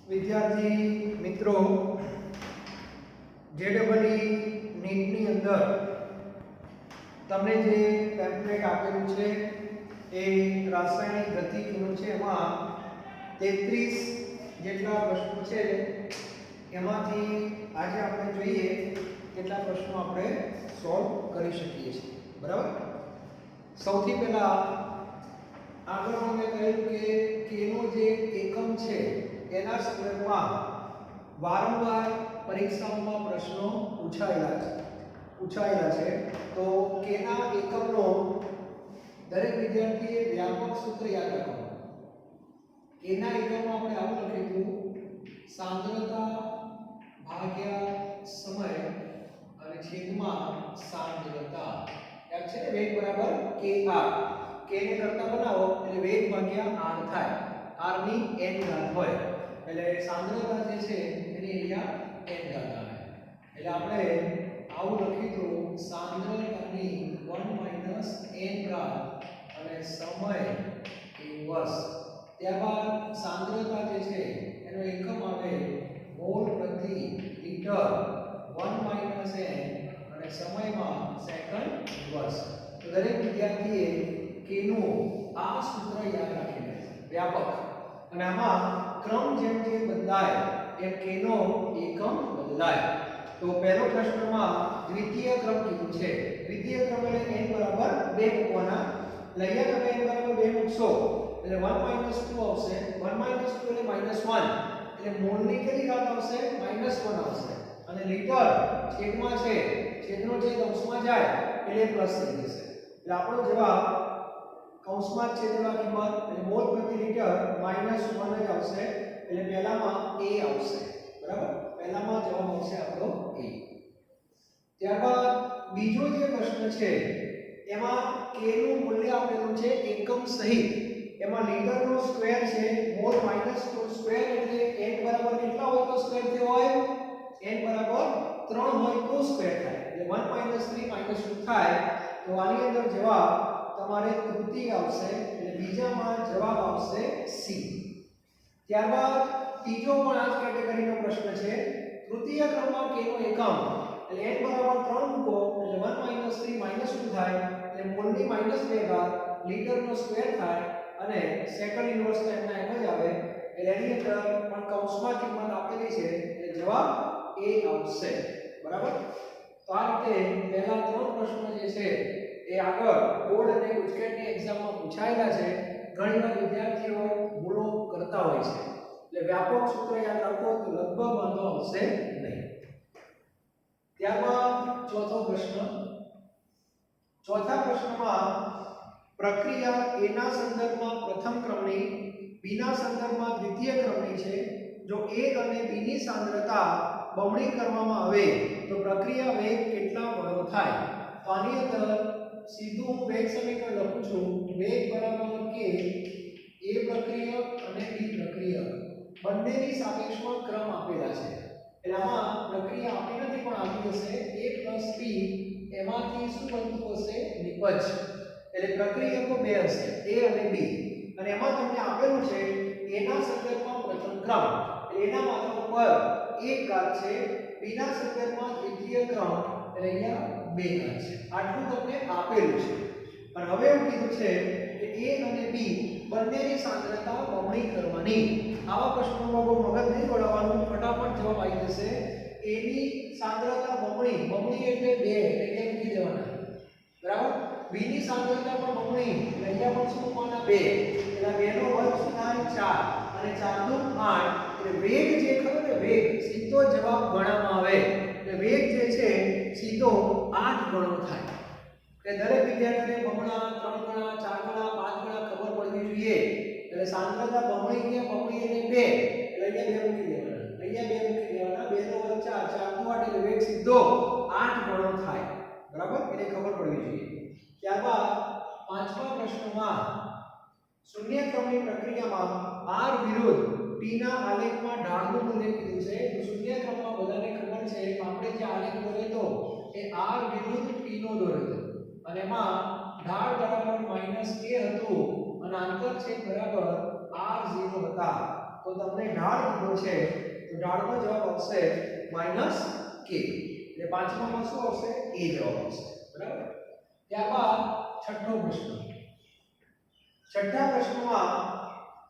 વિદ્યાર્થી મિત્રો, જેડબલઈ નીટની અંદર તમને જે ટેમ્પલેટ આપેલું છે એ રાસાયણિક ગતિકીનું છે. એમાં 33 જેટલા પ્રશ્નો છે. એમાંથી આજે આપણે જોઈએ કેટલા પ્રશ્નો આપણે સોલ્વ કરી શકીએ છીએ. બરાબર. સૌથી પહેલા આગળ અમે કહ્યું કે કેનો જે એકમ છે એના સંદર્ભમાં વારંવાર પરીક્ષાઓમાં પ્રશ્નો પૂછાયેલા છે. તો કેના એકમનો દરેક વિદ્યાર્થીએ વ્યાપક સૂત્ર યાદ રાખવાનું. કેના એકમમાં આપણે આવું લખ્યું સાંદ્રતા ભાગ્યા સમય અને છેદમાં સાંદ્રતા. યાદ છે ને? વેગ બરાબર kr. k ને કરતા બનાવો એટલે વેગ ભાગ્યા r થાય. r ની n ઘાત હોય એટલે સાંદ્રતા જે છે એની અહીંયા n ઘાત આવે. એટલે આપણે આવું લખીશું સાંદ્રતાની 1 - n ઘાત અને સમય એ વર્ષ. ત્યારબાદ સાંદ્રતા જે છે એનો એકમ આવે મોલ પ્રતિ લિટર 1 - n અને સમયમાં સેકન્ડ વર્ષ. તો દરેક વિદ્યાર્થીએ કે નું આ સૂત્ર યાદ રાખીને વ્યાપક. અને આમાં ક્રમ જેમ જેમ બદલાય એમ કે નો એકમ બદલાય. તો પહેલો પ્રશ્નમાં દ્વિતીય ક્રમ કીધું છે. દ્વિતીય ક્રમ એટલે n બરાબર 2 મૂકવાના. લઈએ તમે n બરાબર 2 મૂકશો એટલે 1 - 2 આવશે. 1 - 2 એટલે -1 એટલે મોલની કેટલી ઘાત આવશે? -1 આવશે. અને લિટર છેદમાં છે, છેદનો છેદ અંશમાં જાય એટલે પ્લસ થઈ જશે. એટલે આપણો જવાબ કૌંસમાં છેદમાં કિંમત એટલે મોલ પ્રતિ લિટર -1 જ આવશે. એટલે પહેલામાં a આવશે. બરાબર. પહેલામાં જવાબ આવશે આપણો a. ત્યારબાદ બીજો જે પ્રશ્ન છે એમાં k નું મૂલ્ય આપેલું છે એકમ સહિત. એમાં લિટરનો સ્ક્વેર છે મોલ -2 સ્ક્વેર એટલે n બરાબર કેટલા હોય તો સ્ક્વેર થયો હોય? n બરાબર 3 હોય તો સ્ક્વેર થાય. એટલે 1 - 3 - 2 થાય. તો આની અંદર જવાબ તમારે તૃતીય આવશે. એટલે બીજામાં જવાબ આવશે c. ત્યારબાદ ત્રીજો પણ આ જ કેટેગરીનો પ્રશ્ન છે. તૃતીય ક્રમમાં k નો એકમ એટલે n બરાબર 3 મૂકો એટલે 1 - 3 - 2 થાય. એટલે મોલની -2 ઘાત લિટરનો સ્ક્વેર થાય અને સેકન્ડ ઇન્વર્સ તો એમના એમ જ આવે. એટલે એની અંદર પણ કૌંસમાં કિંમત આપેલી છે એટલે જવાબ a આવશે. બરાબર. તો આ રીતે પહેલા 3 પ્રશ્નો જે છે એ આગળ બોર્ડ અને ગુજકેટની એક્ઝામમાં પૂછાયેલા છે. ઘણીવાર વિદ્યાર્થીઓ ભૂલો કરતા હોય છે. એટલે વ્યાપક સૂત્ર યાદ રાખો તો લગભગ વાંધો આવશે નહીં. ત્યારબાદ ચોથો પ્રશ્ન. ચોથા પ્રશ્નમાં પ્રક્રિયા a ના સંદર્ભમાં પ્રથમ ક્રમની, b ના સંદર્ભમાં દ્વિતીય ક્રમની છે. જો a અને b ની સાંદ્રતા બમણી કરવામાં આવે તો પ્રક્રિયા વેગ કેટલા ગણો થાય? તો આની અંદર સીધું હું વેગ સમીકરણ લખું છું. વેગ બરાબર k a પ્રક્રિયક અને b પ્રક્રિયક બંનેની સાપેક્ષમાં ક્રમ આપેલા છે. એટલે આમાં પ્રક્રિયા આપી નથી પણ આવી જશે a + b. એમાંથી શું બનતું હશે? નિપજ. એટલે પ્રક્રિયકો બે હશે a અને b. અને એમાં તમને આપેલું છે a ના સંદર્ભમાં પ્રથમ ક્રમ એટલે એના માત્ર ઉપર 1 ઘાત છે. b ના સંદર્ભમાં દ્વિતીય ક્રમ એટલે અહીંયા 2 ઘાત છે. આટલું તમને આપેલું છે. અને હવે એવું કીધું છે કે a અને b બંનેની સાંદ્રતા બમણી કરવાની. આવા પ્રશ્નોમાં બહુ મગજ નહીં દોડાવવાનું, ફટાફટ જવાબ આવી જશે. a ની સાંદ્રતા બમણી એટલે 2 એટલે મૂકી દેવાના. બરાબર. b ની સાંદ્રતા પણ બમણી એટલે અહીંયા પણ શું મૂકવાના? 2 એટલે 2 નો વર્ગ શું થાય? 4 અને 4 નું 8 એટલે વેગ જે ખરો ને વેગ સીધો જવાબ ગણામાં આવે. એટલે વેગ જે છે સીધો 8 ગણો થાય. એટલે દરેક વિદ્યાર્થીને બમણા, 3 ગણા, 4 ગણા, 5 ગણા ખબર પડવી જોઈએ. એટલે સાંદ્રતા બમણી એટલે 2 એટલે અહીંયા 2 મૂકી દેવાના. અહીંયા 2 મૂકી દેવાના. 2 નો વર્ગ 4, 4 નું 8 એટલે વેગ સીધો 8 ગણો થાય. બરાબર. એટલે ખબર પડવી જોઈએ. ત્યારબાદ પાંચમા પ્રશ્નમાં શૂન્ય ક્રમની પ્રક્રિયામાં r વિરુદ્ધ t ના આલેખમાં ઢાળનું મૂલ્ય કીધું છે. તો શૂન્ય ક્રમમાં બધાને ખબર છે આપણે જે આલેખ દોર્યો તો એ r વિરુદ્ધ t નો દોર્યો હતો. અને એમાં ઢાળ બરાબર -a હતું અને આંતરછેદ બરાબર r0 હતા. તો તમને ઢાળ કીધો છે તો ઢાળનો જવાબ આવશે -k એટલે પાંચમામાં શું આવશે એ જવાબ આવશે બરાબર ત્યારબાદ છઠ્ઠો પ્રશ્ન છઠ્ઠા પ્રશ્નમાં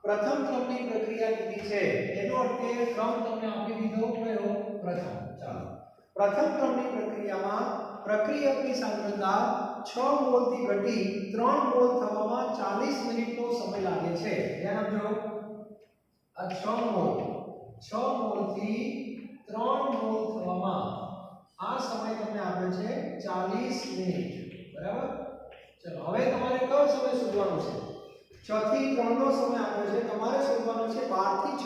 પ્રથમ ક્રમની પ્રક્રિયા કીધી છે એનો અર્થ કે ક્રમ તમને આપી દીધો કયો પ્રથમ ચાલો પ્રથમ ક્રમની પ્રક્રિયામાં પ્રક્રિયકની સાંદ્રતા 6 મોલ થી ઘટી 3 મોલ થવામાં 40 મિનિટનો સમય લાગે છે ધ્યાન આપજો આ 6 મોલ થી 3 મોલ થવામાં આ સમય તમને આપ્યો છે 40 મિનિટ બરાબર ચલો હવે તમારે કયો સમય શોધવાનો છે 6 થી 3 નો સમય આપ્યો છે તમારે શોધવાનો છે 12 થી 6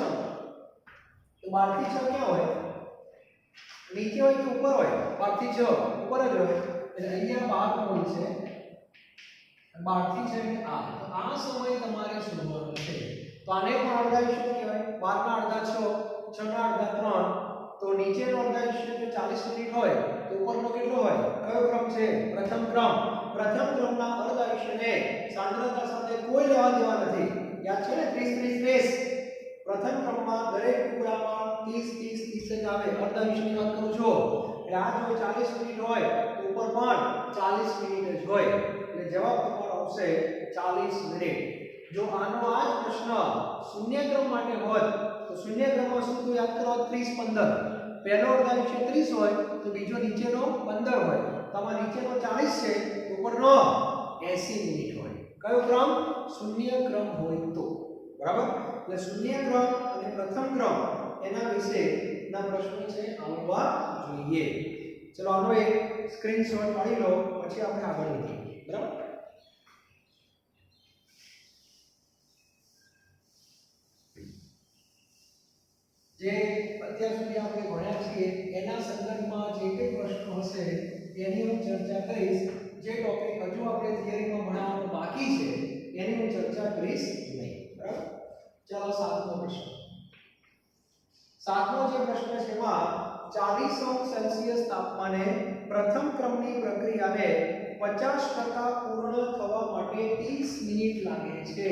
તો 12 થી 6 ક્યાં હોય નીચે હોય કે ઉપર હોય 12 થી 6 ઉપર જ હોય એટલે અહીંયા 12 મોલ છે 12 થી 6 એટલે આ સમય તમારે શોધવાનો છે તો આને પણ અર્ધાયુષ્ય કહેવાય 12 ના અડધા 6 6 ના અડધા 3 તો નીચેનો અર્ધાયુષ્ય જો 40 મિનિટ હોય તો ઉપરનો કેટલો હોય કયો ક્રમ છે પ્રથમ ક્રમના અર્ધાયુષ્યને સાંદ્રતા સાથે કોઈ લેવા દેવા નથી યાદ છે ને 30 30 પ્રથમ ક્રમમાં દરેક ટુકડામાં 30 30 30 જ આવે અર્ધાયુષ્યની વાત કરું છું એટલે આ જો 40 મિનિટ હોય તો ઉપર પણ 40 મિનિટ જ હોય એટલે જવાબ તમારો આવશે 40 મિનિટ જો આનો આ જ પ્રશ્ન શૂન્ય ક્રમ માટે હોત તો શૂન્ય ક્રમમાં શું તો યાદ કરો 30 15 પહેલો અર્ધાયુષ્ય 30 હોય તો બીજો નીચેનો 15 હોય તો આમાં નીચેનો 40 છે ઉપરનો 80 મિનિટ હોય કયો ક્રમ શૂન્ય ક્રમ હોય તો બરાબર એટલે શૂન્ય ક્રમ અને પ્રથમ ક્રમ એના વિશે ના પ્રશ્નો છે આવવા જોઈએ ચલો આનો એક સ્ક્રીનશોટ પાડી લો પછી આપણે આગળ વધીએ બરાબર જે અત્યાર સુધી આપણે ભણ્યા છીએ એના સંદર્ભમાં જે કંઈ પ્રશ્નો હશે એની હું ચર્ચા કરીશ જે ટોપિક હજુ આપણે થિયરીમાં ભણાવવાનું બાકી છે એની હું ચર્ચા કરીશ નહીં બરાબર ચાલો સાતમો પ્રશ્ન સાતમો જે પ્રશ્ન છે એમાં 40 સેલ્સિયસ તાપમાને પ્રથમ ક્રમની પ્રક્રિયાને 50% પૂર્ણ થવા માટે 30 મિનિટ લાગે છે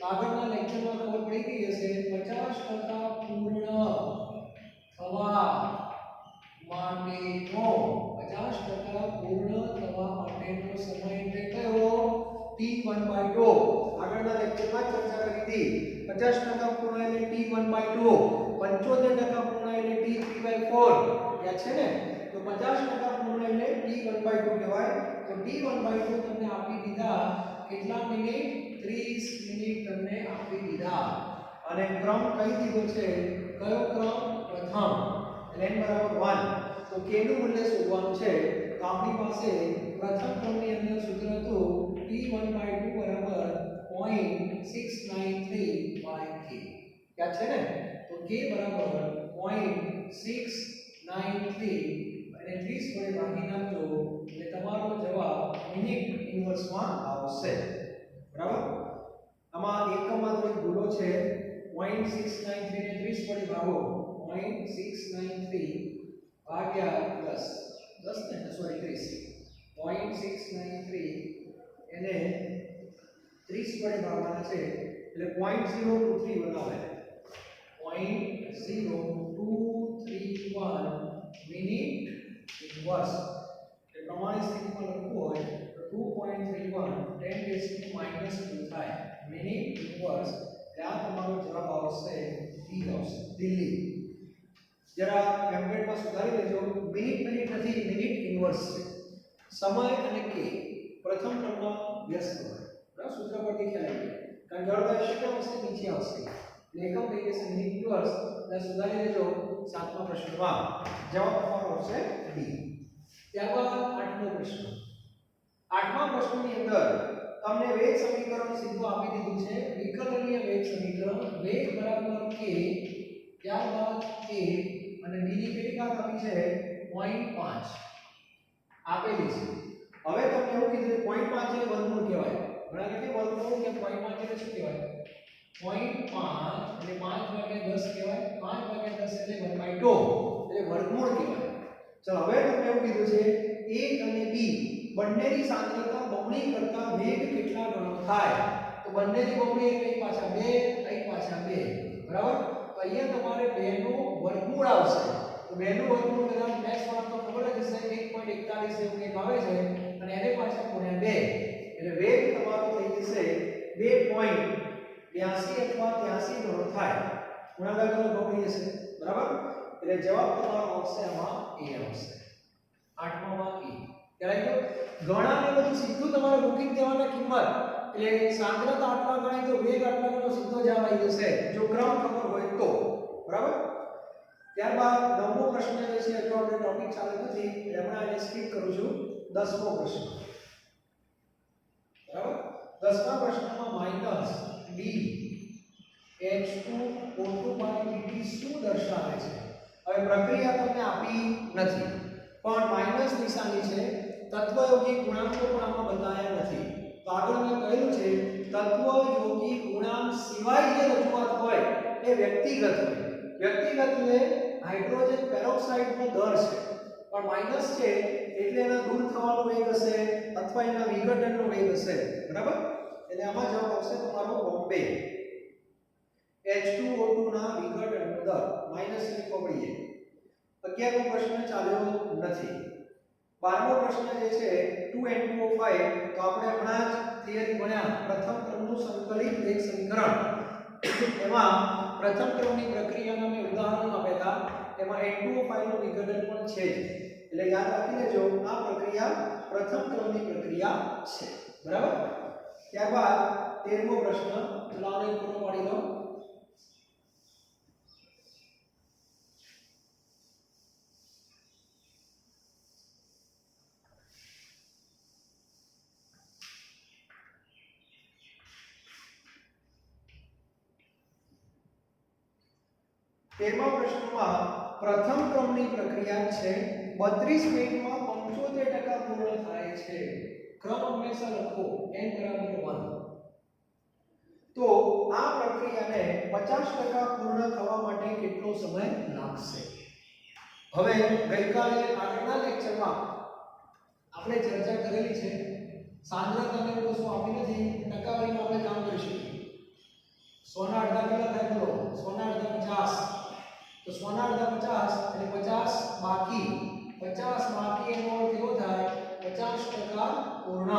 આગળના લેક્ચરમાં ખબર પડી ગઈ હશે 50% પૂર્ણ થવા માટેનો 50% પૂર્ણ થવા માટેનો સમય એટલે કયો t1/2 આગળના લેક્ચરમાં ચર્ચા કરી હતી 50% પૂર્ણ એટલે t1/2 75% પૂર્ણ એટલે t3/4 યાદ છે ને તો 50% પૂર્ણ એટલે t1/2 કહેવાય તો t1/2 તમને આપી દીધા કેટલા મિનિટ 30 મિનિટ તમને આપી દીધા અને ક્રમ કઈ દીધો છે કયો ક્રમ પ્રથમ એટલે n બરાબર 1 તો k નું મૂલ્ય શોધવાનું છે તો આપણી પાસે પ્રથમ ક્રમની અંદર સૂત્ર હતું t1/2 બરાબર 0.693/k યાદ છે ને તો k બરાબર 0.693 અને 30 વડે ભાગી નાખજો એટલે તમારો જવાબ મિનિટ ઇન્વર્સમાં આવશે બરાબર આમાં એકમમાં થોડી ભૂલો છે 0.693 ને 30 વડે ભાગો 0.693 ભાગ્યા પ્લસ 10 ને સોરી 30 0.693 એને 30 વડે ભાગવાના છે એટલે 0.023 બનાવે 0.0231 મિનિટ ઇન્વર્સ એટલે પ્રમાણિત સ્થિતિમાં લખવું હોય તો 2.31 10 -2 થાય મિનિટ ઇન્વર્સ ત્યાં તમારો જવાબ આવશે દિલ્હી જરા પેમ્પલેટમાં સુધારી લેજો મિનિટ નથી મિનિટ ઇન્વર્સ છે સમય અને કે પ્રથમ ક્રમમાં વ્યસ્ત હોય બરાબર સૂત્ર પરથી ખ્યાલ આવી કારણ કે અર્ધાયુષ્ય ક્યાં આવશે નીચે આવશે એકમ થઈ જશે મિનિટ ઇન્વર્સ એટલે સુધારી લેજો સાતમા પ્રશ્નમાં જવાબ તમારો આવશે ડી ત્યારબાદ આઠમો પ્રશ્ન આઠમા પ્રશ્નની અંદર તમને વેગ સમીકરણ સીધું આપી દીધું છે વિકલનીય વેગ સમીકરણ વેગ બરાબર k ત્યારબાદ a અને b ની કેટલી ઘાત આપી છે 0.5 આપેલી છે હવે તમને એવું કીધું 0.5 એટલે વર્ગમૂળ કહેવાય બરાબર કે વર્ગમૂળ કે 0.5 એટલે શું કહેવાય 0.5 એટલે 5 ભાગ્યા 10 કહેવાય 5 ભાગ્યા 10 એટલે 1/2 એટલે વર્ગમૂળ કહેવાય ચલો હવે તમને એવું કીધું છે a અને b બંનેની સાંદ્રતા બમણી કરતા વેગ કેટલા ગણો થાય તો બંનેની બમણી એટલે એક પાછા 2 એક પાછા 2 બરાબર. તો અહીંયા તમારે 2 નું વર્ગમૂળ આવશે. તો 2 નું વર્ગમૂળ કદાચ મેથ્સ માં તો ખબર જ હશે 1.41 એવું કંઈક આવે છે અને એને પાછા ગુણ્યા 2 એટલે વેગ તમારો થઈ જશે 2.82 અથવા 83 ગણો થાય. ગુણાકાર કરો તો થઈ જશે. બરાબર. એટલે જવાબ તમારો આવશે આમાં A આવશે. 8મા માં E. કહેવાય તો ગણાને બધું સીધું તમારે મૂકી દેવાના કિંમત. એટલે સાંદ્રતા આટલા ગણાય તો વેગ આટલા ગણો સીધો જવાબ આવી જશે જો ક્રમ ખબર હોય તો. બરાબર. ત્યારબાદ 9મો પ્રશ્ન જે છે જો આપણે ટોપિક ચાલુ નથી એટલે હમણાં એને સ્કીપ કરું છું. 10મો પ્રશ્ન. બરાબર. 10મા પ્રશ્નમાં માઈનસ d H2O2 શું દર્શાવે છે? હવે પ્રક્રિયા તમને આપી નથી પણ માઈનસ નિશાની છે. તત્વયોગી ગુણાંકો પણ આમાં બતાવ્યા નથી. તો આગળ મેં કહ્યું છે તત્વયોગી ગુણાંક સિવાય જે રજૂઆત હોય એ વ્યક્તિગત હોય. વ્યક્તિગત એટલે હાઇડ્રોજન પેરોક્સાઇડનો દર છે પણ માઈનસ છે એટલે એના દૂર થવાનો વેગ હશે અથવા એના વિઘટનનો વેગ હશે. બરાબર. એટલે આમાં જવાબ આવશે તમારો બોમ્બે. H2O2 ના વિઘટનનો દર માઈનસ ની પકડીએ. 11મો પ્રશ્ન ચાલ્યો નથી. 12મો પ્રશ્ન જે છે 2N2O5 તો આપણે હમણાં જ થિયરી ભણ્યા પ્રથમ ક્રમનું સંકલિત વેગ સમીકરણ. એમાં પ્રથમ ક્રમની પ્રક્રિયાના મેં ઉદાહરણો આપ્યા હતા. એમાં N2O5 નું વિઘટન પણ છે જ. એટલે યાદ રાખી લેજો આ પ્રક્રિયા પ્રથમ ક્રમની પ્રક્રિયા છે. બરાબર. ત્યારબાદ 13મો પ્રશ્ન લાવને પૂરો પાડી દો. તેમાં પ્રશ્નમાં પ્રથમ ક્રમની પ્રક્રિયા છે 32 મિનિટમાં 75% પૂર્ણ થાય છે. ક્રમ હંમેશા લખો n = 1. તો આ પ્રક્રિયાને 50% પૂર્ણ થવા માટે કેટલો સમય લાગશે? હવે ગઈકાલે આગળના લેક્ચરમાં આપણે ચર્ચા કરેલી છે સાંદ્રતાને કશું આપી નથી ટકાવારીમાં આપણે કામ કરી શકીએ. 100 ના અડધા કેટલા થાય બોલો? 100 ના અડધા 50. તો 100 ના અડધા 50 એટલે 50 બાકી. 50 બાકી એનો અર્થ એવો થાય 50% પૂર્ણ.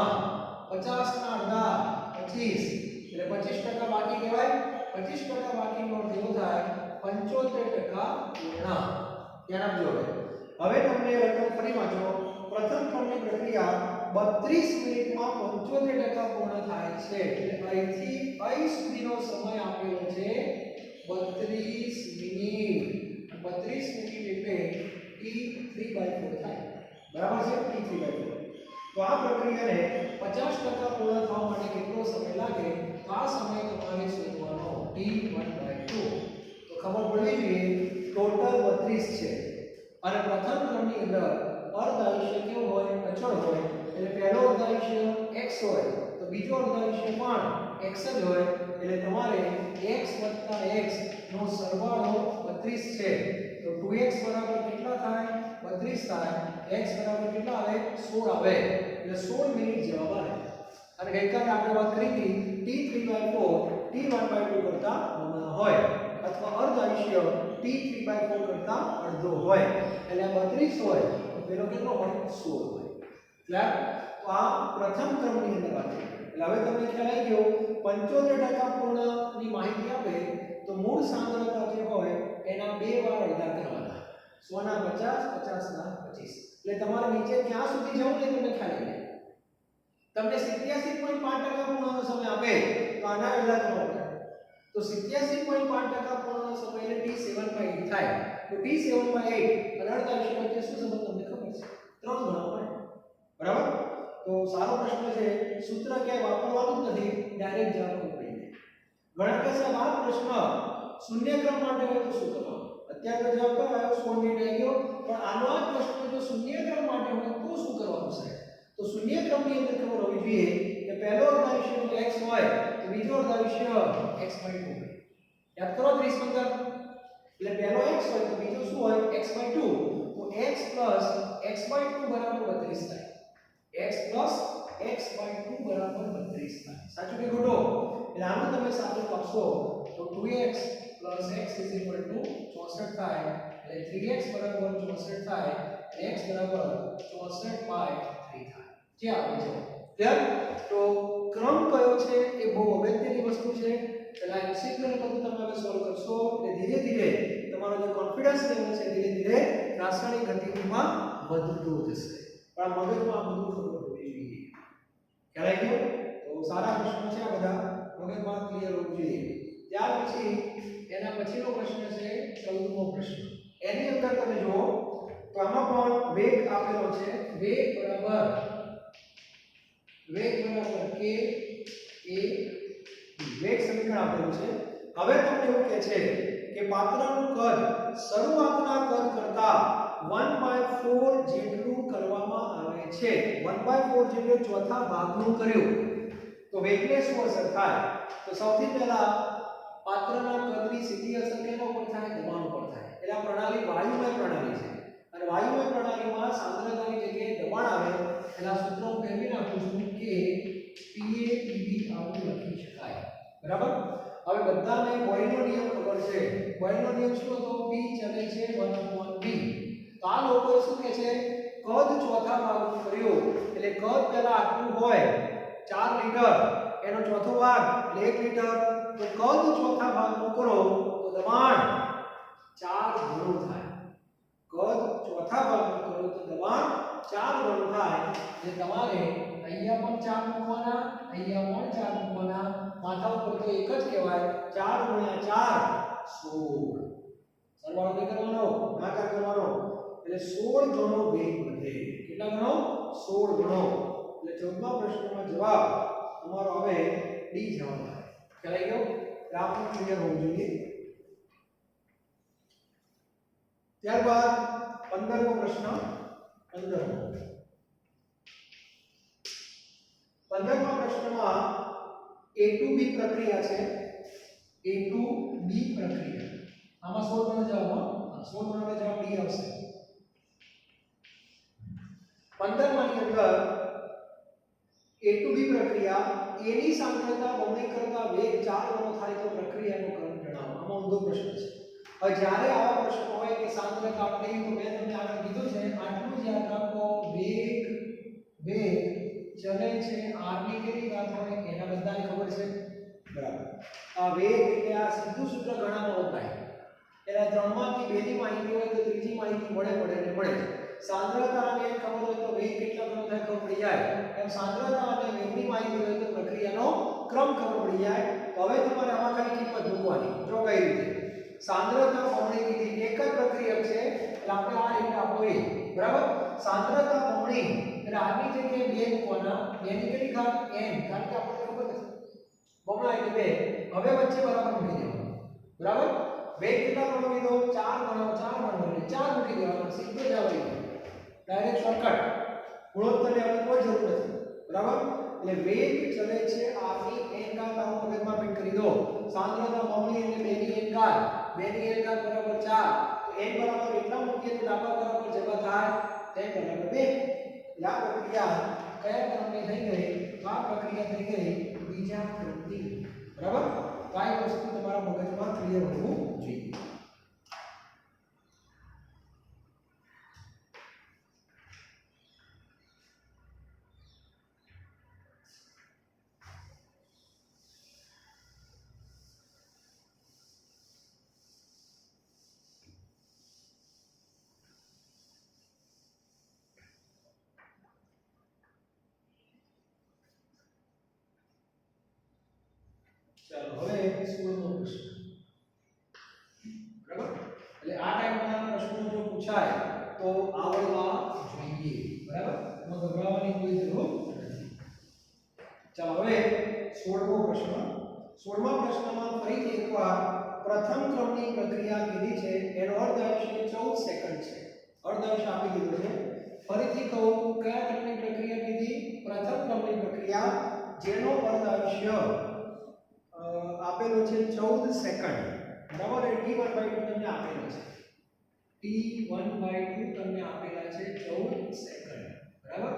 50 ના અડધા 25 એટલે 25% બાકી કહેવાય. 25% બાકીનો અર્થ એવો થાય 75% પૂર્ણ. ધ્યાન આપજો. હવે તમને રકમ ફરી વાંચો. પ્રથમ ક્રમની પ્રક્રિયા 32 મિનિટમાં 75% પૂર્ણ થાય છે. એટલે અહીંથી અહીં સુધીનો સમય આપેલો છે 32 મિનિટ. 32 મિનિટ એટલે T3/4 થાય. બરાબર છે? T3/4. તો આ પ્રક્રિયાને 50% પૂર્ણ થવા માટે કેટલો સમય લાગે? તો આ સમય તમારે શોધવાનો T1/2. તો ખબર પડવી જોઈએ ટોટલ 32 છે અને પ્રથમ ક્રમની અંદર અર્ધ આયુષ્ય કેવું હોય? અચળ હોય. એટલે પહેલો અર્ધ આયુષ્ય x હોય તો બીજો અર્ધ આયુષ્ય પણ x જ હોય. એટલે તમારે x + x નો સરવાળો 32 છે. તો 2x બરાબર કેટલા થાય? 32 થાય. x બરાબર કેટલા આવે? 16 આવે. એટલે 16 મિનિટ જવાબ આવે. અને ગઈકાલે આપણે વાત કરી હતી T3/4 T1/2 કરતા નાના હોય અથવા અર્ધ આયુષ્ય T3/4 કરતા અડધો હોય. એટલે 32 હોય તો પેલો કેટલો હોય? 16 હોય. ક્લિયર? તો આ પ્રથમ ક્રમની અંદર વાત છે. એટલે હવે તમને ખ્યાલ આવી ગયો 75% પૂર્ણની માહિતી આપે તો મૂળ સાંદ્રતા જે હોય એના 2 વાર અડધા કરવાના. 100 ના 50 50 ના 25. એટલે તમારે નીચે ક્યાં સુધી જવું એ તમને ખ્યાલ આવી જાય. તમને 87.5% પૂર્ણનો સમય આપે તો આના અડધા કરવા પડે. તો 87.5% પૂર્ણનો સમય એટલે T7/8 થાય. તો T7/8 અને અડધા આયુષ્ય વચ્ચે શું સંબંધ તમને ખબર છે? 3 ગણો હોય. બરાબર. તો સારો પ્રશ્ન છે. સૂત્ર ક્યાંય વાપરવાનું જ નથી. ડાયરેક્ટ જવાબ પડી જાય. ઘણા કહેશે આ પ્રશ્ન શૂન્ય ક્રમ માટે હોય તો શું કરવાનું? અત્યારે તો જવાબ આવ્યો 100 મિનિટ આવી ગયો પણ આનો આ પ્રશ્ન જો શૂન્ય ક્રમ માટે હોય તો શું કરવાનું છે? તો શૂન્ય ક્રમની અંદર ખબર હોવી જોઈએ કે પહેલો અર્ધ આયુષ્ય જો x હોય તો બીજો અર્ધ આયુષ્ય x/2. યાદ કરો 30 15. એટલે પહેલો x હોય તો બીજો શું હોય? x/2. તો x + x/2 બરાબર 32 થાય. x + x/2 બરાબર 32 થાય. સાચું કે ખોટું? એટલે આનું તમે સાચું લખશો તો 2x + પ્લસ x = 64 થાય એટલે 3x બરાબર 64 થાય x બરાબર 64/3 થાય જે આવે છે ક્લિયર તો ક્રમ કયો છે એ બહુ અગત્યની વસ્તુ છે પહેલા MCQ ને બધું તમે હવે સોલ્વ કરશો એટલે ધીરે ધીરે તમારો જે કોન્ફિડન્સ લેવલ છે ધીરે ધીરે રાસાયણિક ગતિવિધિમાં વધતું જશે પણ મગજમાં આ બધું ખબર હોવી જોઈએ ખ્યાલ આવી ગયો તો સારા પ્રશ્નો છે આ બધા મગજમાં ક્લિયર હોવું જોઈએ ત્યાર પછી એના પછીનો પ્રશ્ન છે 14મો પ્રશ્ન એની અંદર તમે જુઓ તો આમાં પણ વેગ આપેલો છે વેગ બરાબર k a વેગ સમીકરણ આપેલું છે હવે તમને એવું કહે છે કે પાત્રનું કદ શરૂઆતના કદ કરતા 1/4 જેટલું કરવામાં આવે છે 1/4 જેટલું ચોથા ભાગનું કર્યું તો વેગને શું અસર થાય તો સૌથી પહેલા પાત્રના કદની સીધી અસર કેના ઉપર થાય દબાણ ઉપર થાય એટલે આ પ્રણાલી વાયુમય પ્રણાલી છે અને વાયુમય પ્રણાલીમાં સાંદ્રતાની જગ્યાએ દબાણ આવે એટલે આ સૂત્ર હું ફેરવી નાખું છું કે PA PB આવું લખી શકાય બરાબર હવે બધાને બોયલનો નિયમ ખબર છે બોયલનો નિયમ શું હતો P ચલે છે 1/b તો આ લોકોએ શું કહે છે કદ ચોથા ભાગનું કર્યું એટલે કદ પહેલા આટલું હોય 4 લીટર એનો ચોથો ભાગ એટલે 1 લીટર તો કદ ચોથા ભાગનું કરો તો દબાણ 4 ગણું થાય કદ ચોથા ભાગનું કરો તો દબાણ 4 ગણું થાય એટલે તમારે અહીંયા પણ 4 મૂકવાના અહીંયા પણ 4 મૂકવાના માથા ઉપર તો એક જ કહેવાય 4 × 4 16 સરવાળો નહીં કરવાનો ભાગાકાર કરવાનો એટલે 16 ગણો વેગ વધે કેટલા ગણો 16 ગણો એટલે 14મા પ્રશ્નનો જવાબ તમારો હવે ડી જવાબ આવે ખ્યાલ આવી ગયો ગ્રાફનું ક્લિયર હોવું જોઈએ ત્યારબાદ 15મો પ્રશ્ન 15મા પ્રશ્નમાં A to B પ્રક્રિયા છે A to B પ્રક્રિયા આમાં 16 ગણો જવાબ 16 ગણો જવાબ ડી આવશે 15મા ની અંદર A to B પ્રક્રિયા A ની સાંદ્રતા બમણી કરતા વેગ 4 ગણો થાય તો પ્રક્રિયાનો ક્રમ જણાવો આમાં ઊંધો પ્રશ્ન છે હવે જ્યારે આવા પ્રશ્ન હોય કે સાંદ્રતા આપણી તો મેં તમને આગળ કીધું છે આટલું જ યાદ રાખો વેગ ચલે છે r ની કેટલી વાત હોય એના બધાને ખબર છે બરાબર આ વેગ એટલે આ સીધું સૂત્ર ઘણામાં વપરાય એના ત્રણમાંથી બેની માહિતી હોય તો ત્રીજી માહિતી મળે સાંદ્રતા અને ખબર હોય તો વેગ કેટલા ગણો થાય ખબર પડી જાય એમ સાંદ્રતા અને વેગની માહિતી હોય તો પ્રક્રિયાનો ક્રમ ખબર પડી જાય તો હવે તમારે આમાં ખાલી કિંમત મૂકવાની જો કઈ રીતે સાંદ્રતા બમણી કીધી એક જ પ્રક્રિયા છે એટલે આપણે આ રીતે આપોએ બરાબર સાંદ્રતા બમણી એટલે આની જગ્યાએ 2 મૂકવાના 2 ની કેટલી ઘાત n કારણ કે આપણને ખબર નથી બમણા એટલે 2 હવે વચ્ચે બરાબર મૂકી દેવાનું બરાબર વેગ કેટલા ગણો કીધો 4 ગણો એટલે 4 મૂકી દેવાના સીધો જ આવે ડાયરેક્ટ શોર્ટકટ ગુણોત્તર લેવાની કોઈ જરૂર નથી બરાબર એટલે વેગ ચલે છે r ની n ઘાત આવું મગજમાં ફિટ કરી દો સાંદ્રતા બમણી એટલે 2 ની n ઘાત 2 ની n ઘાત બરાબર 4 તો n બરાબર એટલા મૂકીએ તો ડાબા બરાબર જવાબ થાય n બરાબર 2 આ પ્રક્રિયા કયા ક્રમની થઈ ગઈ આ પ્રક્રિયા થઈ ગઈ બીજા ક્રમની બરાબર તો આ વસ્તુ તમારા મગજમાં ક્લિયર હોવું જોઈએ ચાલો હવે 16મો પ્રશ્ન બરાબર એટલે આ ટાઈપના પ્રશ્નો જો પૂછાય તો આવડવા જોઈએ બરાબર એમાં ગભરાવાની કોઈ જરૂર નથી ચાલો હવે 16મો પ્રશ્ન 16મા પ્રશ્નમાં ફરીથી એકવાર પ્રથમ ક્રમની પ્રક્રિયા કીધી છે એનો અર્ધાંશ 14 સેકન્ડ છે અર્ધાંશ આપી દીધો છે ફરીથી કહું કયા ક્રમની પ્રક્રિયા કીધી પ્રથમ ક્રમની પ્રક્રિયા જેનો અર્ધાંશ આપેલો છે 14 સેકન્ડ બરાબર t1/2 તમને આપેલો છે t1/2 તમને આપેલા છે 14 સેકન્ડ બરાબર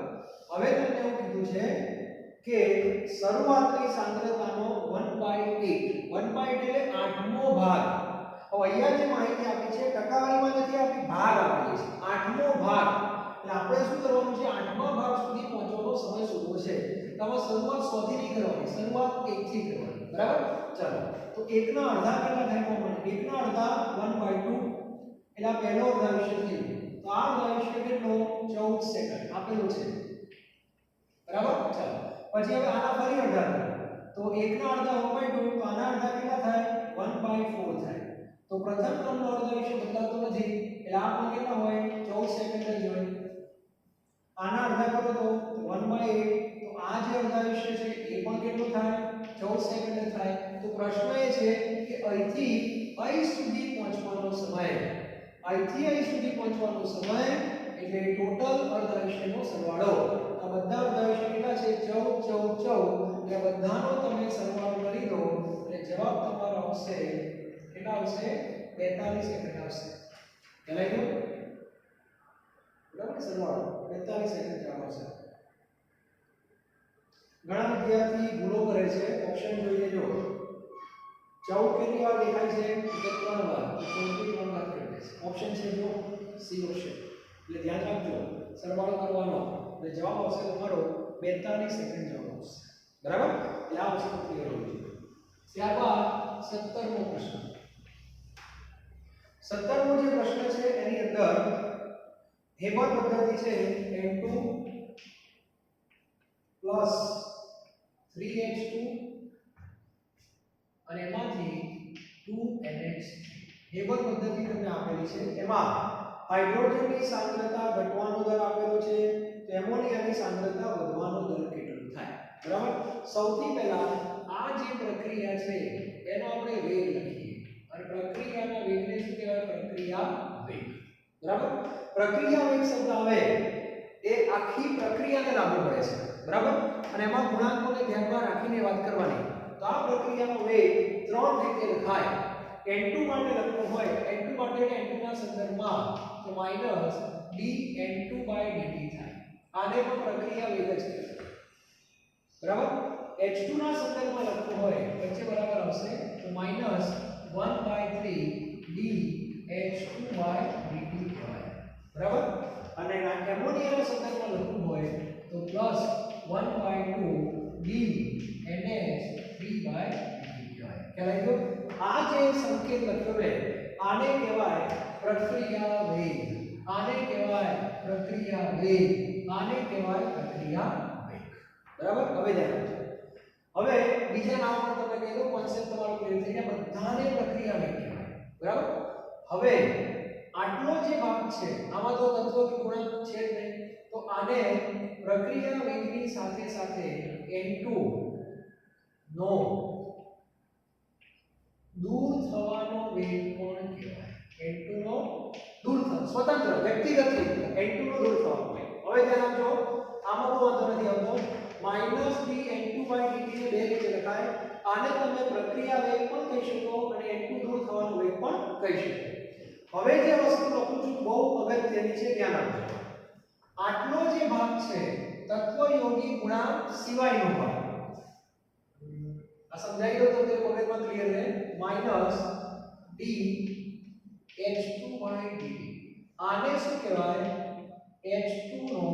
હવે તમને એવું કીધું છે કે શરૂઆતની સાંદ્રતાનો 1/8 1/8 એટલે 8મો ભાગ હવે અહીંયા જે માહિતી આપી છે ટકાવારીમાં નથી આપી, ભાગ આપેલી છે, 8મો ભાગ. એટલે આપણે શું કરવાનું છે, 8મા ભાગ સુધી પહોંચવાનો સમય શોધવો છે. તમે શરૂઆત 100 થી નહીં કરવાની, શરૂઆત 1 થી કરવાની, બરાબર? ચાલો તો 1 ના અડધા કેટલા થાય કોમન? 1 ના અડધા 1/2, એટલે આ પહેલો અર્ધાયુષ્ય થઈ ગયો. તો આ અર્ધાયુષ્ય કેટલો? 14 સેકન્ડ આપેલું છે, બરાબર? ચાલો પછી હવે આના ફરી અડધા કરો તો 1 ના અડધા 1/2, તો આના અડધા કેટલા થાય? 1/4 થાય. તો પ્રથમ ક્રમનો અર્ધાયુષ્ય બદલાતો નથી, એટલે આ પણ કેટલા હોય? 14 સેકન્ડ જ હોય. આના અડધા કરો તો 1/8, તો આ જે અર્ધાયુષ્ય છે એ પણ કેટલું થાય? 14 સેકન્ડ થાય. તો પ્રશ્ન એ છે કે અહીંથી અહીં સુધી પહોંચવાનો સમય, અહીંથી અહીં સુધી પહોંચવાનો સમય એટલે ટોટલ અર્ધાયુષ્યનો સરવાળો. આ બધા અર્ધાયુષ્ય કેટલા છે? 14 14 14. એટલે બધાનો તમે સરવાળો કરી દો એટલે જવાબ તમારો આવશે કેટલા આવશે? 42 સેકન્ડ આવશે. ખ્યાલ આવી ગયો? બરાબર, સરવાળો 42 સેકન્ડ જવાબ આવશે. ઘણા વિદ્યાર્થી ભૂલો કરે છે. ઓપ્શન જોઈએ જો 14 કેટલી વાર દેખાય છે? 3 વાર. તો 3 વાર કરી દેશે. ઓપ્શન છે જો સી ઓપ્શન. એટલે ધ્યાન રાખજો, સરવાળો કરવાનો એટલે જવાબ આવશે તમારો 42 સેકન્ડ જવાબ આવશે. બરાબર? એટલે આ વસ્તુ ક્લિયર હોવી જોઈએ. ત્યારબાદ 17મો પ્રશ્ન. 17મો જે પ્રશ્ન છે એની અંદર હેબર પદ્ધતિ છે n2 3h2 અને એમાંથી 2NH. હેબર પદ્ધતિ તમને આપેલી છે. એમાં હાઇડ્રોજનની સાંદ્રતા ઘટવાનો દર આપેલો છે, તો એમોનિયાની સાંદ્રતા વધવાનો દર કેટલો થાય? બરાબર? સૌથી પહેલા આ જે પ્રક્રિયા છે એનો આપણે વેગ લખીએ અને પ્રક્રિયાના વેગને શું કહેવાય? પ્રક્રિયા વેગ. બરાબર? પ્રક્રિયા વેગ શબ્દ આવે એ આખી પ્રક્રિયાને લાગુ પડે છે, બરાબર? અને એમાં ગુણાંકોને ધ્યાનમાં રાખીને વાત કરવાની. તો આ પ્રક્રિયાનો વેગ 3 રીતે લખાય. n2 માટે લખવું હોય, n2 માટે n2 ના સંદર્ભમાં તો -dn2/dt થાય. આને પણ પ્રક્રિયા વેગ જ કહેવાય. બરાબર? h2 ના સંદર્ભમાં લખવું હોય વચ્ચે બરાબર આવશે તો -1/3dh2/dt કહેવાય. બરાબર? અને એમોનિયાના સંદર્ભમાં લખવું હોય તો +1/2dNH3/dt કહેવાય. ખ્યાલ આવ્યો? આ જે સંકેત લખ્યો છે આને કહેવાય પ્રક્રિયા વેગ. આને કહેવાય પ્રક્રિયા વેગ. આને કહેવાય પ્રક્રિયા વેગ. બરાબર? હવે ધ્યાન રાખજો. હવે બીજા નામ પર તમે કહી દો, કોન્સેપ્ટ તમારો ક્લિયર થઈ જાય. બધાને પ્રક્રિયા વેગ કહેવાય. બરાબર? હવે આટલો જે ભાગ છે આમાં તો તત્વ કે ગુણાંક છે જ નહીં, તો આને પ્રક્રિયા વેગની સાથે સાથે n2 નો દૂર થવાનો વેગ પણ કહેવાય. n2 નો દૂર થવાનો સ્વતંત્ર વ્યક્તિગત રીતે n2 નો દૂર થવાનો વેગ. હવે ધ્યાન આપજો, આમાં તો વાંધો નથી આવતો. -dn2/dt ને બે રીતે લખાય. આને તમે પ્રક્રિયા વેગ પણ કહી શકો અને n2 દૂર થવાનો વેગ પણ કહી શકો. હવે જે વસ્તુ લખું છું બહુ અગત્યની છે, ધ્યાન આપજો. આટલો જે ભાગ છે તત્વયોગી ગુણાંક સિવાયનો ભાગ. આ સમજાઈ ગયો તો તે મગજમાં ક્લિયર છે. -dh2/dt આને શું કહેવાય? h2 નો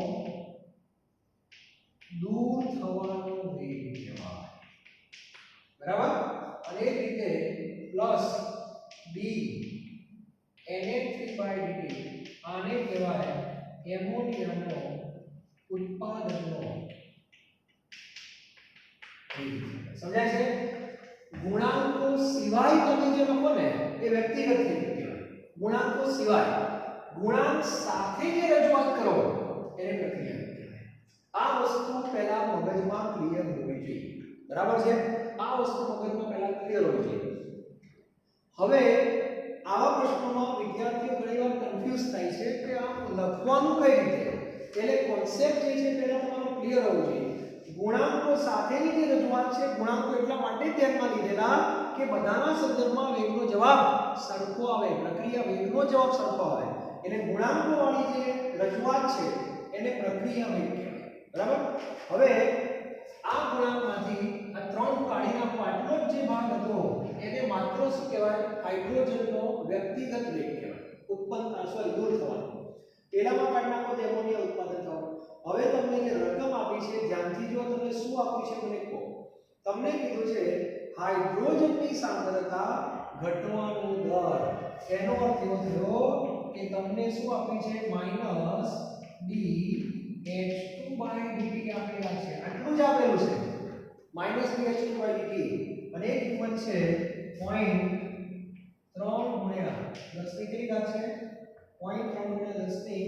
દૂર થવાનો વેગ કહેવાય. બરાબર? અને એ રીતે +dNH3/dt આને કહેવાય એમોનિયાનો ઉત્પાદનનો વેગ. સમજાય છે? ગુણાંકો સિવાય તમે જે લખો ને એ વ્યક્તિગત થઈ કહેવાય. ગુણાંકો સિવાય, ગુણાંક સાથે જે રજૂઆત કરો એને પ્રક્રિયા કહેવાય. આ વસ્તુ પહેલા મગજમાં ક્લિયર હોવી જોઈએ. બરાબર છે? આ વસ્તુ મગજમાં પહેલા ક્લિયર હોવી જોઈએ. હવે આવા પ્રશ્નોમાં વિદ્યાર્થીઓ ઘણીવાર કન્ફ્યુઝ થાય છે કે આ લખવાનું કઈ રીતે. એટલે કોન્સેપ્ટ જે છે પહેલા તમારો ક્લિયર હોવો જોઈએ. ગુણાંકો સાથેની જે રજૂઆત છે, ગુણાંકો એટલા માટે ધ્યાનમાં લીધેલા કે બધાના સંદર્ભમાં વેગનો જવાબ સરખો આવે, પ્રક્રિયા વેગનો જવાબ સરખો આવે. એટલે ગુણાંકો વાળી જે રજૂઆત છે એને પ્રક્રિયા વેગ કહેવાય. બરાબર? હવે આ ગુણાંકમાંથી આ ત્રણ કાઢી નાખો. આટલો જ જે ભાગ હતો એને માત્ર શું કહેવાય હાઇડ્રોજનનો વ્યક્તિગત વેગ કહેવાય ઉત્પન્ન દૂર થવાનો પેલામાં કાઢ નાખો તો એમોનિયા ઉત્પાદન થવાનું હવે તમને જે રકમ આપી છે ધ્યાનથી જો તમને શું આપ્યું છે મને કહો તમને કીધું છે હાઇડ્રોજનની સાંદ્રતા ઘટવાનો દર એનો અર્થ એવો થયો કે તમને શું આપ્યું છે -dH2/dt આપેલા છે આટલું જ આપેલું છે -dH2/dt અને એક કિંમત છે 0.3 ગુણ્યા 10 ની કેટલી ઘાત છે 0.3 ગુણ્યા 10 ની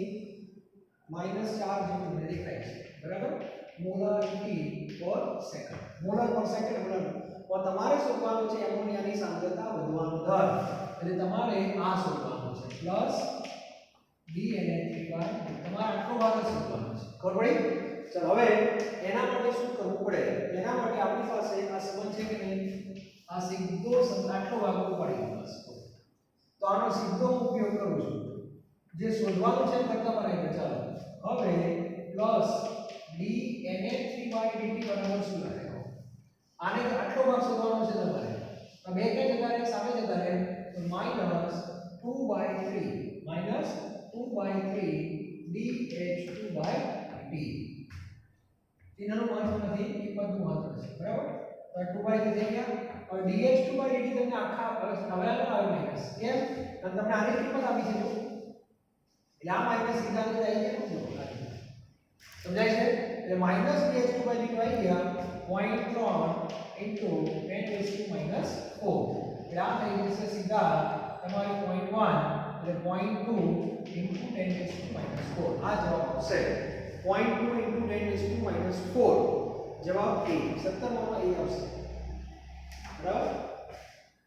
-4 જેટલું મને દેખાય છે બરાબર મોલારિટી પર સેકન્ડ મોલર પર સેકન્ડ મોલર તો તમારે શોધવાનું છે એમોનિયાની સાંદ્રતા વધવાનો દર એટલે તમારે આ શોધવાનું છે પ્લસ dNH3 તમારે આટલો ભાગ શોધવાનો છે ખબર પડી ચલો હવે એના માટે શું કરવું પડે એના માટે આપણી પાસે આ સંબંધ છે કે નહીં આ સીધો સંબંધ આટલો ભાગ પડી બસ તો આનો સીધો ઉપયોગ કરું છું જે શોધવાનું છે કરતા મારે ચાલો હવે પ્લસ dNH3/dt બરાબર શું લખે આને આટલો ભાગ શોધવાનો છે તમારે તો બે કે જતા રહે સામે જતા રહે તો -2/3 dH2/dt ચિહ્નનું મહત્વ નથી એ પદનું મહત્વ છે બરાબર તો 2/3 થઈ ગયા હવે dH2/dt તમને આખા હવે આવે માઈનસ કેમ કારણ તમને આની કિંમત આપી છે જો એટલે આ માઈનસ સીધા જ આવી ગયા સમજાય છે એટલે -dH2/dt આવી ગયા 0.3 * 10⁻⁴ એટલે આ થઈ જશે સીધા તમારી 0.1 એટલે 0.2 * 10⁻⁴ આ જવાબ આવશે 0.2 * 10⁻⁴ જવાબ A 17 માં A આવશે બરાબર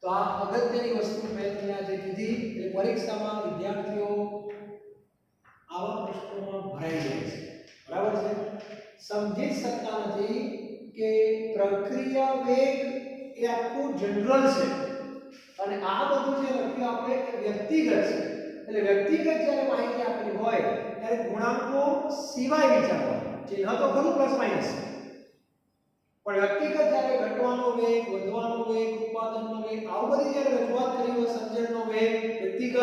તો આ અગત્યની વસ્તુ મેં તમને આજે કીધી એટલે પરીક્ષામાં વિદ્યાર્થીઓ આવા પ્રશ્નોમાં ભરાઈ જાય છે બરાબર છે સમજી શકતા નથી કે પ્રક્રિયા વેગ એ આખું જનરલ છે અને આ બધું જે લખ્યું આપણે વ્યક્તિગત છે એટલે વ્યક્તિગત જ્યારે માહિતી આપેલી હોય ત્યારે ગુણાંકો સિવાય વિચારવાનું ચિહ્ન તો ખરું પ્લસ માઈનસ પણ વ્યક્તિગત જ્યારે ઘટવાનો વેગ વધવાનો વેગ ઉત્પાદનનો વેગ આવું બધી જ્યારે રજૂઆત કરી હોય સમજણનો વેગ વ્યક્તિગત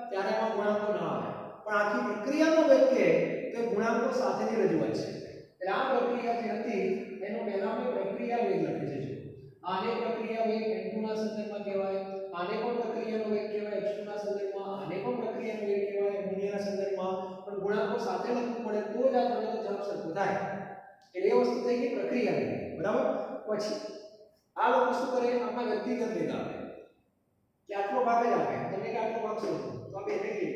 ત્યારે એમાં ગુણાંકો ના આવે પણ આખી પ્રક્રિયાનો વેગ કે તે ગુણાંકો સાથેની રજૂઆત છે એટલે આ પ્રક્રિયા જે હતી એનો પહેલા આપણે પ્રક્રિયા વેગ લખી દેજો આને પ્રક્રિયા વેગ n2 ના સંદર્ભમાં કહેવાય આને પણ પ્રક્રિયાનો વેગ કહેવાય h2 ના સંદર્ભમાં આને પણ પ્રક્રિયાનો વેગ કહેવાય એમોનિયાના સંદર્ભમાં પણ ગુણાંકો સાથે લખવું પડે તો જ આ તમને જવાબ સરખો થાય એટલે એ વસ્તુ થઈ ગઈ પ્રક્રિયા વેગ બરાબર પછી આ લોકો શું કરે આમાં વ્યક્તિગત વેગ આપે કે આટલો ભાગ જ આપે તમે કે આટલો ભાગ શોધો તો આપણે એને કહીએ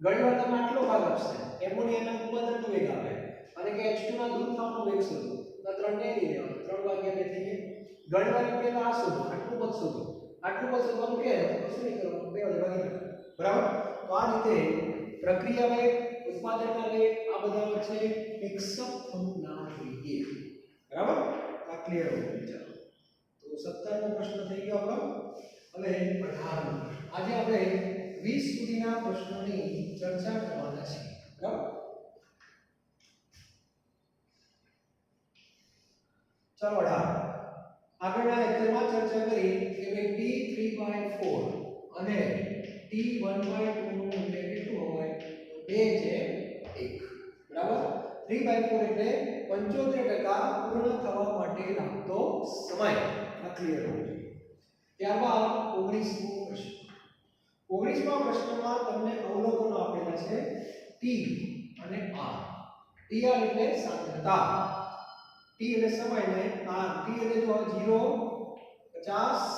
ઘણીવાર તમે આટલો ભાગ આપશે એમોનિયાના ઉત્પાદનનો વેગ આપે અને કે H2 ના દૂર થવાનો વેગ શોધો તો 3 ને લઈ લેવાનો 3 ભાગ્યા 2 થઈ ગયા ઘણીવાર એમ કે આ શોધો આટલું પદ શોધો આટલું પદ શોધવાનું કે તો શું નહીં કરવાનું 2 વડે ભાગી બરાબર તો આ રીતે પ્રક્રિયા વેગ ઉત્પાદનના વેગ આ બધા વચ્ચે મિક્સઅપ થવું ના જોઈએ બરાબર આ ક્લિયર હોય ચાલો તો 17 નો પ્રશ્ન થઈ ગયો આપણો હવે 18 આજે આપણે 20 સુધીના પ્રશ્નોની ચર્ચા કરવાના છે બરાબર ચાલો 18 આગળના લેક્ચરમાં ચર્ચા કરી કે ભાઈ T3/4 અને T1/2 નું મૂલ્ય કેટલું હોય 2/1 બરાબર 3/4 એટલે 75% પૂર્ણ થવા માટે લાગતો સમય આ ક્લિયર હોવો જોઈએ ત્યારબાદ 19મો પ્રશ્ન 19મા પ્રશ્નમાં તમને અવલોકનો આપેલા છે T અને R TR એટલે સાંદ્રતા T એટલે સમય ને R T એટલે જો 0 50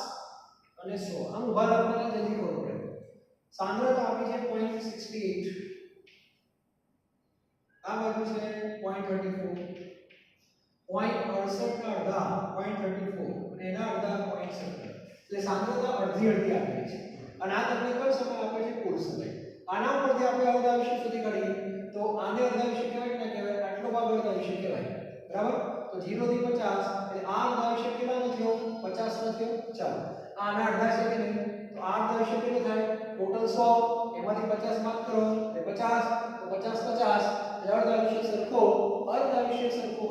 અને 100 આમ ઉભા રાખવાના જલ્દી ખબર પડે સાંદ્રતા આપી છે 0.68 આ બાજુ છે 0.34 0.68 ના અડધા 0.34 અને એના અડધા 0.70 એટલે સાંદ્રતા અડધી અડધી આપેલી છે અને આ તમને કયો સમય આપે છે કુલ સમય આના ઉપરથી આપણે અડધા વિશે સુધી કાઢીએ તો આને અડધા વિશે કહેવાય કે ના કહેવાય આટલો ભાગ અડધા વિશે કહેવાય બરાબર તો 0 થી 50 એટલે આ અડધા વિશે કેટલા નો થયો 50 નો થયો ચાલો આના અડધા છે કે નહીં તો આ અડધા વિશે કેટલું થાય ટોટલ 100 એમાંથી 50 બાદ કરો એટલે 50 તો 50 50 અડધા વિશે સરખો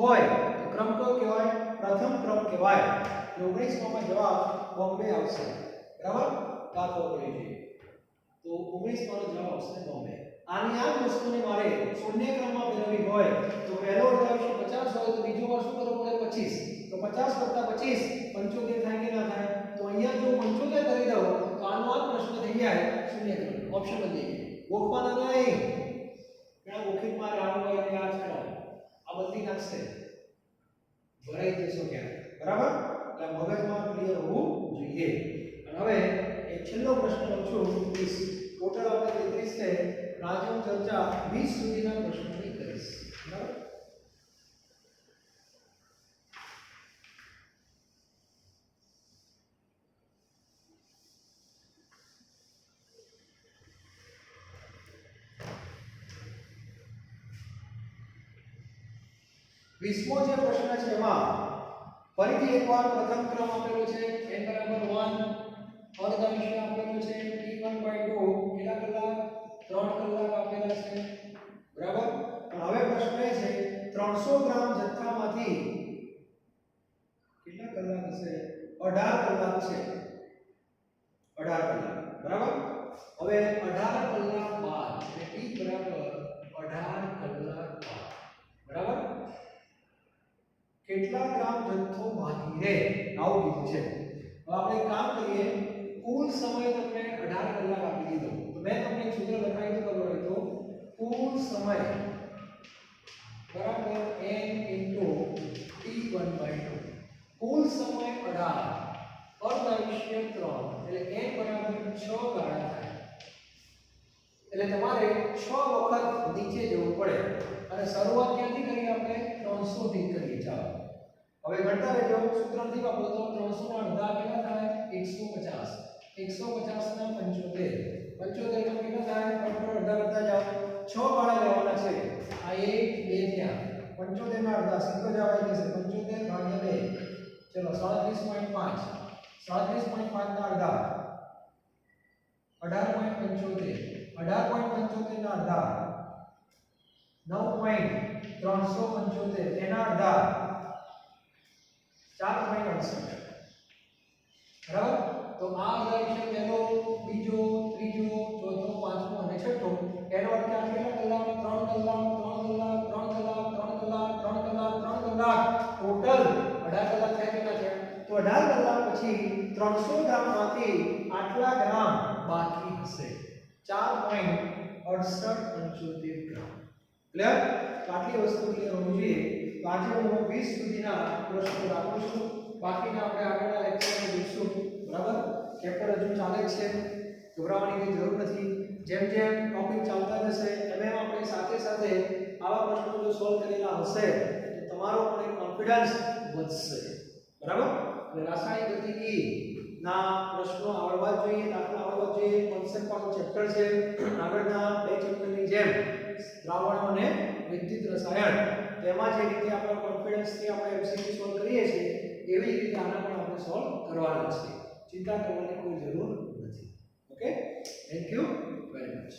હોય તો ક્રમ કયો કહેવાય પ્રથમ ક્રમ કહેવાય 19 માં જવાબ બોમ્બે આવશે બરાબર વાત કરી છે તો 19 નો જવાબ આવશે બોમ્બે આની આ વસ્તુને મારે શૂન્ય ક્રમમાં મેળવવી હોય તો પહેલો અર્ધાંશ 50 હોય તો બીજો વાર શું કરવું પડે 25 તો 50 કરતા 25 75 થાય કે ના થાય તો અહીંયા જો 75 કરી દઉં તો આનો આ પ્રશ્ન થઈ જાય શૂન્ય ક્રમ ઓપ્શન બદલી ગોખવાના નહીં ઘણા ગોખિતમાં રાઉન્ડ હોય અને યાદ કરો આ બદલી નાખશે ભરાઈ જશો ક્યાં બરાબર એટલે મગજમાં ક્લિયર હોવું જોઈએ અને હવે એક છેલ્લો પ્રશ્ન લઉં છું 20 ટોટલ આપણે 33 છે આજે હું ચર્ચા 20 સુધીના પ્રશ્નોની કરીશ બરાબર વીસમો જે પ્રશ્ન છે એમાં ફરીથી એકવાર પ્રથમ ક્રમ આપેલો છે n બરાબર 1 અર્ધાંશ આપેલો છે t1/2 કેટલા કલાક 3 કલાક આપેલા છે બરાબર પણ હવે પ્રશ્ન એ છે 300 ગ્રામ જથ્થામાંથી કેટલા કલાક હશે 18 કલાક છે 18 કલાક બરાબર હવે 18 કલાક બાદ એટલે t બરાબર 18 કલાક બાદ બરાબર કેટલા ગ્રામ જથ્થો બાકી રહે આવું કીધું છે હવે આપણે એક કામ કરીએ કુલ સમય તમને 18 કલાક આપી દીધો તો મેં તમને એક સૂત્ર લખાવી તો ખબર હોય તો કુલ સમય બરાબર n t1/2 કુલ સમય 18 અર્ધાંશ 3 એટલે n બરાબર 6 ગાળા થાય એટલે તમારે 6 વખત નીચે જવું પડે અને શરૂઆત ક્યાંથી કરી આપણે 300 થી કરીએ ચાલો હવે ગણતા રહેજો સૂત્રથી વાપરો તો 300 ના અડધા કેટલા થાય 150 150 ના 75 75 ના કેટલા થાય ફટાફટ અડધા કરતા જાઓ 6 ગાળા લેવાના છે આ 1 2 ત્યાં 75 ના અડધા સીધો જવાબ આવી જશે 75 ભાગ્યા 2 ચલો 37.5 ના અડધા 18.75 18.75 ના અડધા 9.375 એના અડધા 4.68 બરાબર તો આ અર્ધાંશ પહેલો બીજો ત્રીજો ચોથો પાંચમો અને છઠ્ઠો એનો અર્થ કેટલા કલાક 3 કલાક 3 કલાક 3 કલાક 3 કલાક 3 કલાક 3 કલાક ટોટલ 18 કલાક થાય કેટલા થયા તો 18 કલાક પછી 300 ગ્રામમાંથી આટલા ગ્રામ બાકી હશે 4.6875 ગ્રામ ક્લિયર આટલી વસ્તુ ક્લિયર હોવી જોઈએ તો આજે હું 20 સુધીના પ્રશ્નો રાખું છું બાકીના આપણે આગળના લેક્ચરમાં જોઈશું બરાબર ચેપ્ટર હજુ ચાલે જ છે ગભરાવાની કોઈ જરૂર નથી જેમ જેમ ટોપિક ચાલતા જશે એમ આપણે સાથે સાથે આવા પ્રશ્નો જો સોલ્વ કરેલા હશે તો તમારો પણ કોન્ફિડન્સ વધશે બરાબર એટલે રાસાયણિક ગતિકી ના પ્રશ્નો આવડવા જોઈએ દાખલા આવડવા જોઈએ કોન્સેપ્ટ વાળું ચેપ્ટર છે આગળના બે ચેપ્ટરની જેમ દ્રાવણો અને વિદ્યુત રસાયણ તેમાં જે રીતે આપણે કોન્ફિડન્સ થી આપણે એમસીક્યુ સોલ્વ કરીએ છીએ એવી રીતે આના પણ આપણે સોલ્વ કરવાના છે ચિંતા કરવાની કોઈ જરૂર નથી okay thank you very much